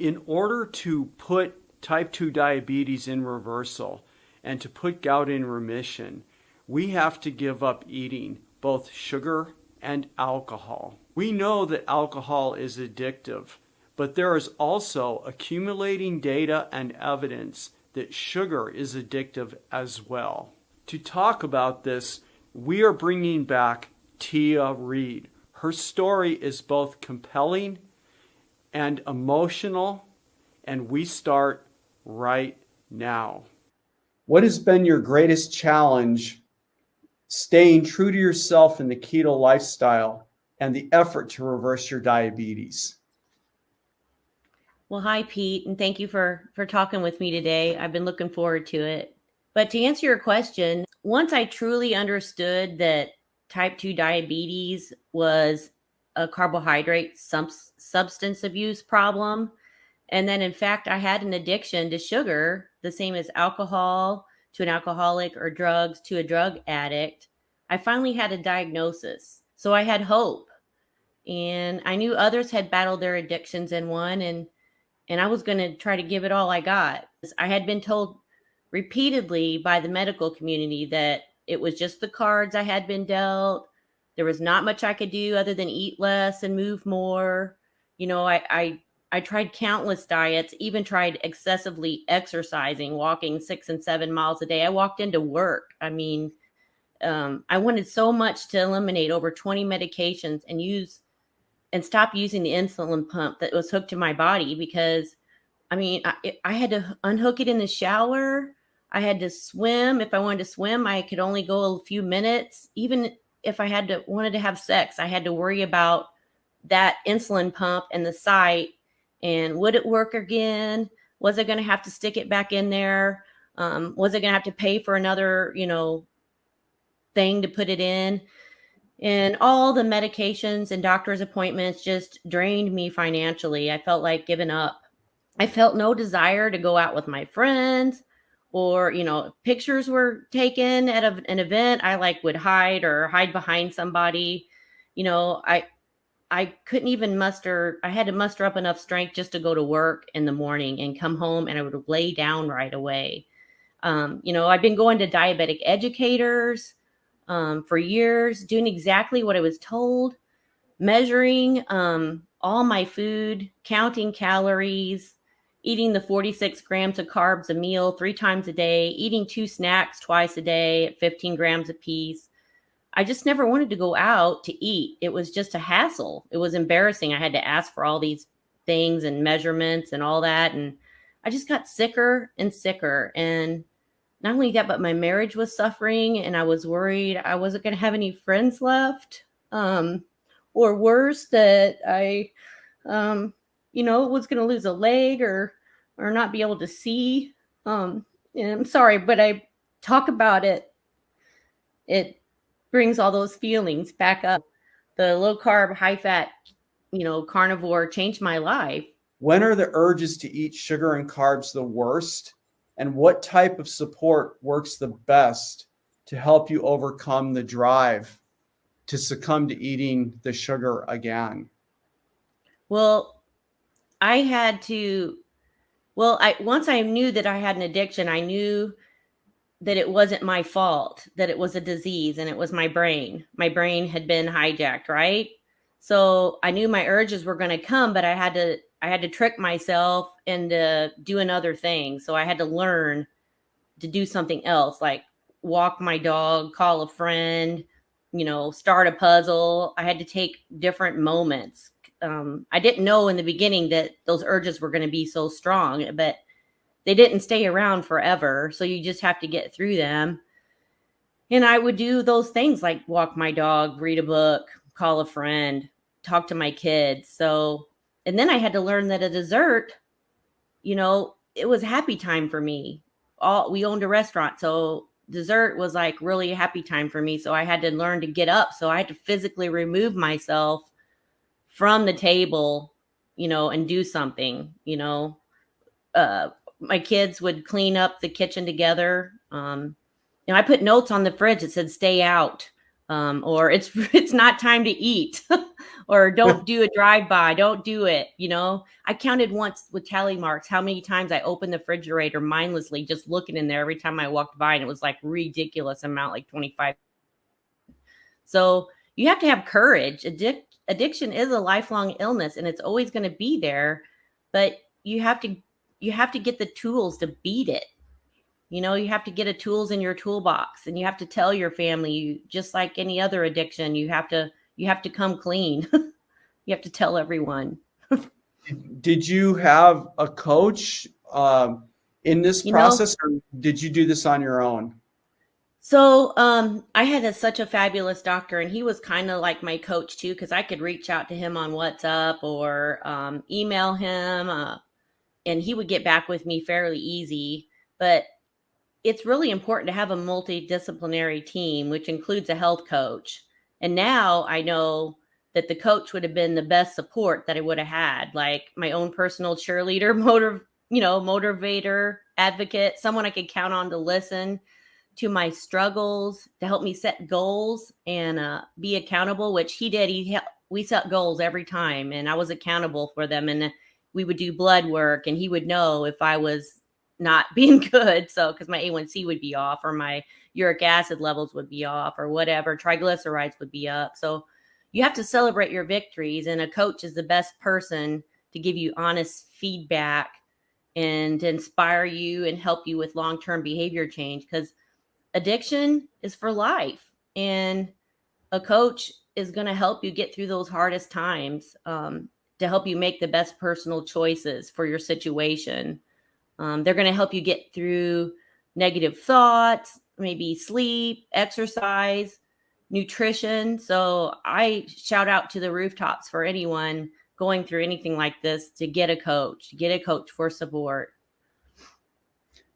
In order to put type 2 diabetes in reversal and to put gout in remission, we have to give up eating both sugar and alcohol. We know that alcohol is addictive, but there is also accumulating data and evidence that sugar is addictive as well. To talk about this, we are bringing back Tia Reid. Her story is both compelling and emotional, and we start right now. What has been your greatest challenge staying true to yourself in the keto lifestyle and the effort to reverse your diabetes? Well, hi, Pete, and thank you for talking with me today. I've been looking forward to it. But to answer your question, once I truly understood that type 2 diabetes was a carbohydrate substance abuse problem, and then in fact, I had an addiction to sugar, the same as alcohol to an alcoholic or drugs to a drug addict, I finally had a diagnosis. So I had hope. And I knew others had battled their addictions and won, and I was going to try to give it all I got. I had been told repeatedly by the medical community that it was just the cards I had been dealt. There was not much I could do other than eat less and move more. You know, I tried countless diets, even tried excessively exercising, walking 6 and 7 miles a day. I walked into work. I mean, I wanted so much to eliminate over 20 medications and stop using the insulin pump that was hooked to my body, because I mean, I had to unhook it in the shower. I had to swim. If I wanted to swim, I could only go a few minutes. Even if I wanted to have sex, I had to worry about that insulin pump and the site, and would it work again? Was I going to have to stick it back in there? Was I going to have to pay for another, thing to put it in? And all the medications and doctor's appointments just drained me financially. I felt like giving up. I felt no desire to go out with my friends, or, pictures were taken at an event. I would hide behind somebody. I couldn't even I had to muster up enough strength just to go to work in the morning and come home, and I would lay down right away. I've been going to diabetic educators for years, doing exactly what I was told, measuring all my food, counting calories, eating the 46 grams of carbs a meal 3 times a day, eating 2 snacks twice a day at 15 grams a piece. I just never wanted to go out to eat. It was just a hassle. It was embarrassing. I had to ask for all these things and measurements and all that. And I just got sicker and sicker. And not only that, but my marriage was suffering, and I was worried I wasn't going to have any friends left. Or worse, that I, was going to lose a leg or not be able to see. And I'm sorry, but I talk about it. It brings all those feelings back up. The low carb, high fat, carnivore changed my life. When are the urges to eat sugar and carbs the worst? And what type of support works the best to help you overcome the drive to succumb to eating the sugar again? Well, once I knew that I had an addiction, I knew that it wasn't my fault, that it was a disease, and it was my brain. My brain had been hijacked, right? So I knew my urges were going to come, but I had to trick myself into doing other things. So I had to learn to do something else, like walk my dog, call a friend, start a puzzle. I had to take different moments. I didn't know in the beginning that those urges were going to be so strong, but they didn't stay around forever. So you just have to get through them. And I would do those things like walk my dog, read a book, call a friend, talk to my kids. And then I had to learn that a dessert, it was happy time for me. We owned a restaurant, so dessert was like really a happy time for me. So I had to learn to get up. So I had to physically remove myself from the table, and do something. My kids would clean up the kitchen together. I put notes on the fridge that said "Stay out." or it's not time to eat, or don't do a drive-by, don't do it. I counted once with tally marks how many times I opened the refrigerator mindlessly, just looking in there every time I walked by, and it was like ridiculous amount, like 25. So you have to have courage. Addiction is a lifelong illness, and it's always going to be there, but you have to get the tools to beat it. You have to get a tools in your toolbox, and you have to tell your family, just like any other addiction, you have to come clean. You have to tell everyone. Did you have a coach in this process, or did you do this on your own? So I had such a fabulous doctor, and he was kind of like my coach too, because I could reach out to him on WhatsApp or email him, and he would get back with me fairly easy. But it's really important to have a multidisciplinary team, which includes a health coach. And now I know that the coach would have been the best support that I would have had, like my own personal cheerleader, motivator, advocate, someone I could count on to listen to my struggles, to help me set goals and be accountable, which he did. We set goals every time, and I was accountable for them. And we would do blood work, and he would know if I was not being good. So, because my A1C would be off, or my uric acid levels would be off, or whatever, triglycerides would be up. So you have to celebrate your victories, and a coach is the best person to give you honest feedback and to inspire you and help you with long-term behavior change, because addiction is for life, and a coach is going to help you get through those hardest times, to help you make the best personal choices for your situation. They're going to help you get through negative thoughts, maybe sleep, exercise, nutrition. So I shout out to the rooftops for anyone going through anything like this to get a coach for support.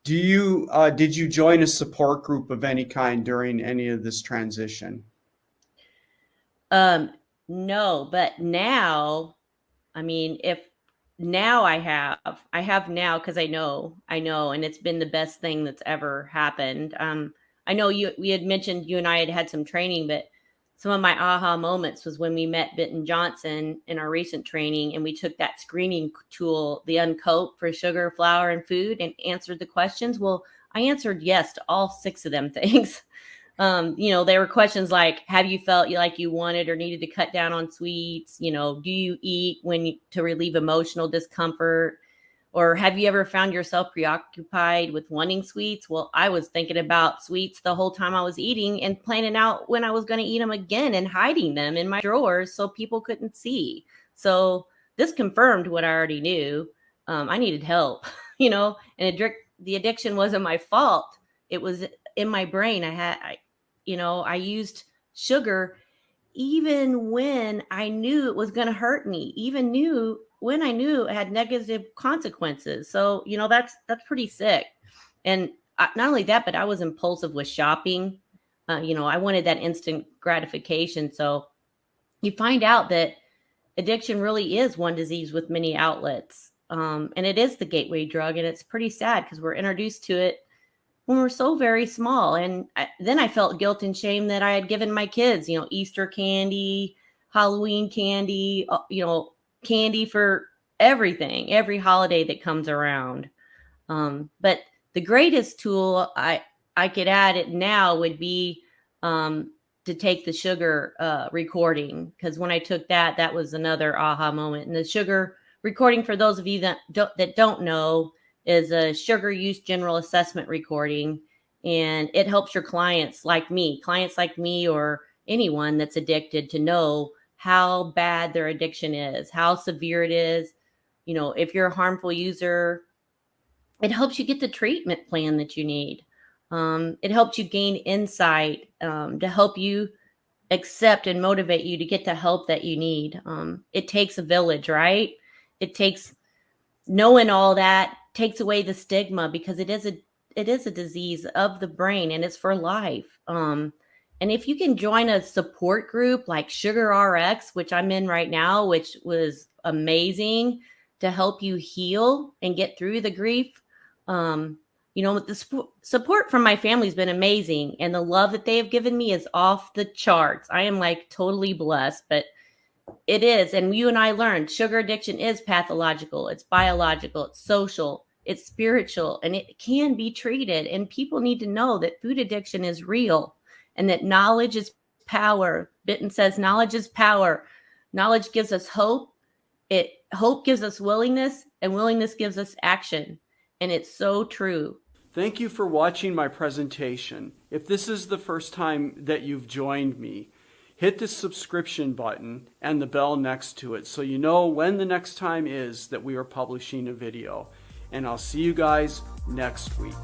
Did you join a support group of any kind during any of this transition? No, but now, I mean, if now I have now, because I know, and it's been the best thing that's ever happened. I know we had mentioned you and I had some training, but some of my aha moments was when we met Benton Johnson in our recent training, and we took that screening tool, the Uncoat, for sugar, flour, and food, and answered the questions. Well, I answered yes to all 6 of them things. There were questions like, have you felt like you wanted or needed to cut down on sweets? Do you eat to relieve emotional discomfort? Or have you ever found yourself preoccupied with wanting sweets? Well, I was thinking about sweets the whole time I was eating, and planning out when I was going to eat them again, and hiding them in my drawers so people couldn't see. So this confirmed what I already knew. I needed help, and the addiction wasn't my fault. It was in my brain. I used sugar even when I knew it was going to hurt me, when I knew it had negative consequences. So, that's pretty sick. And not only that, but I was impulsive with shopping. I wanted that instant gratification. So you find out that addiction really is one disease with many outlets. And it is the gateway drug. And it's pretty sad because we're introduced to it when we're so very small. And then I felt guilt and shame that I had given my kids, Easter candy, Halloween candy, candy for everything, every holiday that comes around. But the greatest tool I could add it now would be to take the sugar recording, because when I took that was another aha moment. And the sugar recording, for those of you that don't know, is a sugar use general assessment recording, and it helps your clients like me, or anyone that's addicted, to know how bad their addiction is, how severe it is. If you're a harmful user, it helps you get the treatment plan that you need. It helps you gain insight to help you accept and motivate you to get the help that you need. It takes a village, right? It takes knowing all that, takes away the stigma, because it is a disease of the brain, and it's for life. And if you can join a support group like Sugar RX, which I'm in right now, which was amazing to help you heal and get through the grief. You know, the support from my family has been amazing, and the love that they have given me is off the charts. I am like totally blessed, but it is. And you and I learned sugar addiction is pathological, it's biological, it's social, it's spiritual, and it can be treated. And people need to know that food addiction is real and that knowledge is power. Bitten says knowledge is power. Knowledge gives us hope. Hope gives us willingness, and willingness gives us action. And it's so true. Thank you for watching my presentation. If this is the first time that you've joined me, hit the subscription button and the bell next to it so you know when the next time is that we are publishing a video. And I'll see you guys next week.